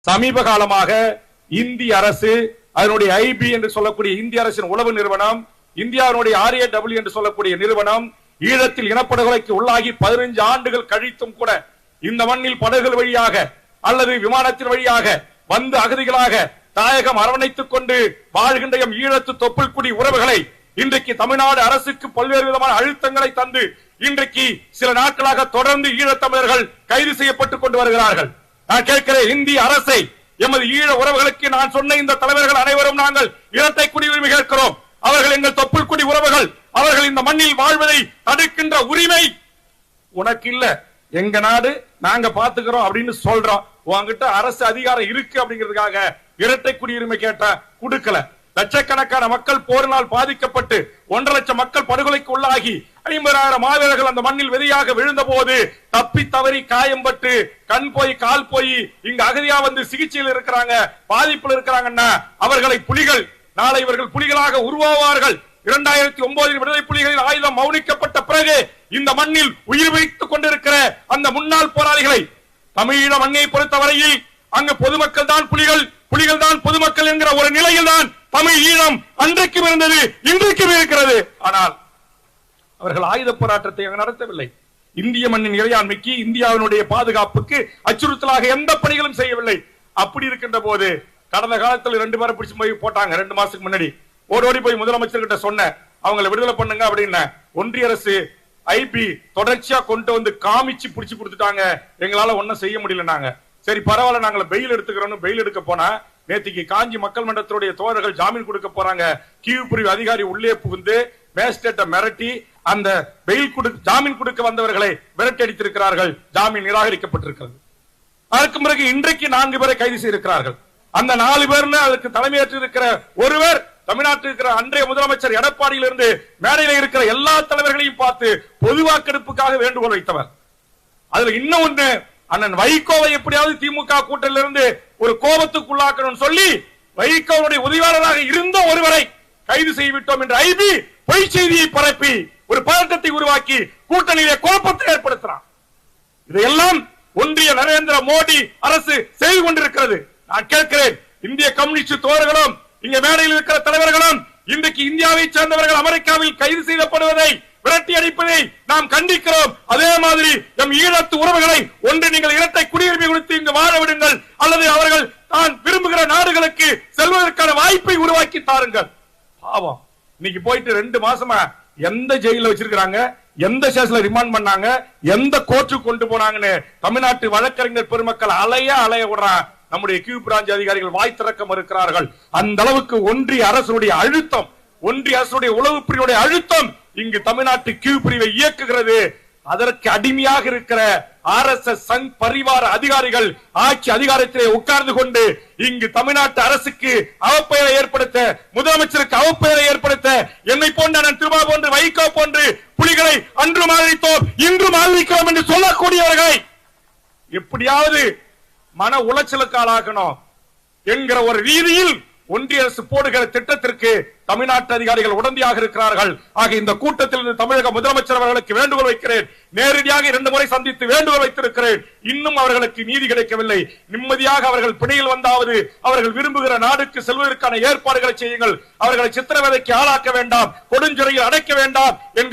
சமீப காலமாக இந்திய அரசு அதனுடைய ஐபி என்று சொல்லக்கூடிய இந்திய அரசின் உளவு நிறுவனம், இந்தியாவுடைய RAW என்று சொல்லக்கூடிய நிறுவனம் ஈழத்தில் இனப்படுகொலைக்கு உள்ளாகி 15 ஆண்டுகள் கழித்தும் கூட இந்த மண்ணில் படகுகள் வழியாக அல்லது விமானத்தின் வழியாக வந்து அகதிகளாக தாயகம் அரவணைத்துக் கொண்டு வாழ்கின்ற ஈழத்து தொப்புள்குடி உறவுகளை இன்றைக்கு தமிழ்நாடு அரசுக்கு பல்வேறு விதமான அழுத்தங்களை தந்து இன்றைக்கு சில நாட்களாக தொடர்ந்து ஈழத்தமிழர்கள் கைது செய்யப்பட்டுக் கொண்டு வருகிறார்கள். நான் கேட்கிறேன், இந்திய அரசை எமது ஈழ உறவுகளுக்கு நான் சொன்ன இந்த தலைவர்கள் அனைவரும் நாங்கள் இரட்டை குடியுரிமை கேட்கிறோம். அவர்கள் எங்கள் தொப்புள் குடி உறவுகள். அவர்கள் இந்த மண்ணில் வாழ்வதை தடுக்கின்ற உரிமை உனக்கு இல்ல, எங்க நாடு நாங்க பாத்துக்கிறோம் அப்படின்னு சொல்றோம். உங்ககிட்ட அரசு அதிகாரம் இருக்கு அப்படிங்கிறதுக்காக இரட்டை குடியுரிமை கேட்ட கொடுக்கல. லட்சக்கணக்கான மக்கள் போரினால் பாதிக்கப்பட்டு 1.5 லட்சம் மக்கள் படுகொலைக்கு உள்ளாகி 50,000 மாவீரர்கள் அந்த மண்ணில் விதையாக விழுந்த போது தப்பி தவறி காயம்பட்டு கண் போய் கால் போய் இங்க அகதியா வந்து சிகிச்சையில் இருக்கிறாங்க, பாதிப்பில் இருக்கிறாங்கன்னா அவர்களை புலிகள், நாளை இவர்கள் புலிகளாக உருவாவார்கள். 2009 விடுதலை புலிகளின் ஆயுதம் மௌனிக்கப்பட்ட பிறகு இந்த மண்ணில் உயிர் வைத்துக் கொண்டிருக்கிற அந்த முன்னாள் போராளிகளை தமிழீழ மண்ணை பொறுத்தவரையில் அங்கு பொதுமக்கள் தான் புலிகள், புலிகள் தான் பொதுமக்கள் என்கிற ஒரு நிலையில் தான் தமிழ் ஈழம் அன்றைக்கும் இருந்தது, இன்றைக்கும் இருக்கிறது. ஆனால் அவர்கள் ஆயுத போராட்டத்தை நடத்தவில்லை. இந்திய மண்ணின் இறையாண்மைக்கு, இந்தியாவினுடைய பாதுகாப்புக்கு அச்சுறுத்தலாக எந்த பணிகளும் செய்யவில்லை. அப்படி இருக்கின்ற போது கடந்த காலத்தில் 2 பேரை பிடிச்சு போய் போட்டாங்க. 2 மாசத்துக்கு முன்னாடி ஓடி போய் முதலமைச்சர் கிட்ட சொன்ன அவங்களை விடுதலை பண்ணுங்க அப்படின்னு ஒன்றிய அரசு ஐபி தொடர்ச்சியா கொண்டு வந்து காமிச்சு பிடிச்சு கொடுத்துட்டாங்க. எங்களால ஒன்னும் செய்ய முடியலனாங்க. சரி பரவாயில்ல, நாங்கள் பெயில் எடுத்துக்கிறோம். பெயில் எடுக்க போனா நேற்றுக்கு காஞ்சி மக்கள் மன்றத்தினுடைய தோழர்கள் ஜாமீன் கொடுக்க போறாங்க. கீவு பிரிவு அதிகாரி உள்ளே புகுந்து மேஜிஸ்ட்ரேட்டை மிரட்டி அந்த பெயில் ஜாமீன் கொடுக்க வந்தவர்களை விரட்டி அடித்திருக்கிறார்கள். ஜாமீன் நிராகரிக்கப்பட்டிருக்கிறது. அதற்கு பிறகு இன்றைக்கு 4 பேரை கைது செய்திருக்கிறார்கள். அந்த 4 பேர்ல அதற்கு தலைமையேற்று இருக்கிற ஒருவர் தமிழ்நாட்டில் இருக்கிற அன்றைய முதலமைச்சர் எடப்பாடியிலிருந்து மேடையில் இருக்கிற எல்லா தலைவர்களையும் பார்த்து பொது வாக்கெடுப்புக்காக வேண்டுகோள் வைத்தவர். அதுல இன்னும் ஒண்ணு, அண்ணன் வைகோவை எப்படியாவது திமுக கூட்டத்திலிருந்து ஒரு கோபத்துக்குள்ளாக்கணும் சொல்லி வைகோவுடைய உதவியாளராக இருந்த ஒருவரை கைது செய்துவிட்டோம் என்ற ஐபி பொய் செய்தியை பரப்பி ஒரு பதட்டத்தை உருவாக்கி கூட்டணியிலே குழப்பத்தை ஏற்படுத்துறான். இதையெல்லாம் ஒன்றிய நரேந்திர மோடி அரசு செய்து கொண்டிருக்கிறது. நான் கேட்கிறேன், இந்திய கம்யூனிஸ்ட் தோழர்களும் இங்க மேடையில் இருக்கிற தலைவர்களும் இன்றைக்கு இந்தியாவை சேர்ந்தவர்கள் அமெரிக்காவில் கைது செய்யப்படுவதை விரட்டி அடிப்பதை நாம் கண்டிக்கிறோம். அதே மாதிரி நம் ஈழத்து உறவுகளை ஒன்று நீங்கள் இரட்டை குடியுரிமை கொடுத்து இங்கு வாழ விடுங்கள், அல்லது அவர்கள் தான் விரும்புகிற நாடுகளுக்கு செல்வதற்கான வாய்ப்பை உருவாக்கி தாருங்கள். பாவம், இன்னைக்கு போயிட்டு 2 மாசமா எந்த ஜெயில வச்சிருக்காங்க, எந்த ஸ்டேஷன்ல ரிமாண்ட் பண்ணாங்க, எந்த கோர்ட்டுக்கு கொண்டு போனாங்கன்னு தமிழ்நாட்டு வழக்கறிஞர் பெருமக்கள் அலைய விடுறான். நம்முடைய கியூ பிரான்ச் அதிகாரிகள் வாய் திறக்க மறுக்கிறார்கள். அந்த அளவுக்கு ஒன்றிய அரசுடைய அழுத்தம், ஒன்றிய அரசுடைய உளவு பிரிவுடைய அழுத்தம் இங்கு தமிழ்நாட்டு கியூ பிரிவை இயக்குகிறது. அதற்கு அடிமையாக இருக்கிற RSS சங் பரிவார அதிகாரிகள் ஆட்சி அதிகாரத்திலே உட்கார்ந்து கொண்டு இங்கு தமிழ்நாட்டு அரசுக்கு அவப்பெயரை ஏற்படுத்த, முதலமைச்சருக்கு அவப்பெயரை ஏற்படுத்த, என்னை போன்ற திருமா போன்று வைகோ போன்று புலிகளை அன்றும் ஆதரித்தோம் இன்றும் ஆதரிக்கிறோம் என்று சொல்லக்கூடியவர்களை எப்படியாவது மன உளைச்சலுக்கு ஆளாக்கணும் என்கிற ஒரு ரீதியில் ஒன்றிய அரசு போடுகிற திட்டத்திற்கு தமிழ்நாட்டு அதிகாரிகள் உடந்தையாக இருக்கிறார்கள். ஆக இந்த கூட்டத்தில் இருந்து தமிழக முதலமைச்சர் அவர்களுக்கு வேண்டுகோள் வைக்கிறேன். நேரடியாக 2 முறை சந்தித்து வேண்டுகோள் வைத்திருக்கிறேன். இன்னும் அவர்களுக்கு நீதி கிடைக்கவில்லை. நிம்மதியாக அவர்கள் பிணையில் வந்தாவது அவர்கள் விரும்புகிற நாடுக்கு செல்வதற்கான ஏற்பாடுகளை செய்யுங்கள். அவர்களை சித்திரவதைக்கு ஆளாக்க வேண்டாம், கொடுஞ்சிறையில் அடைக்க வேண்டாம் என்கிற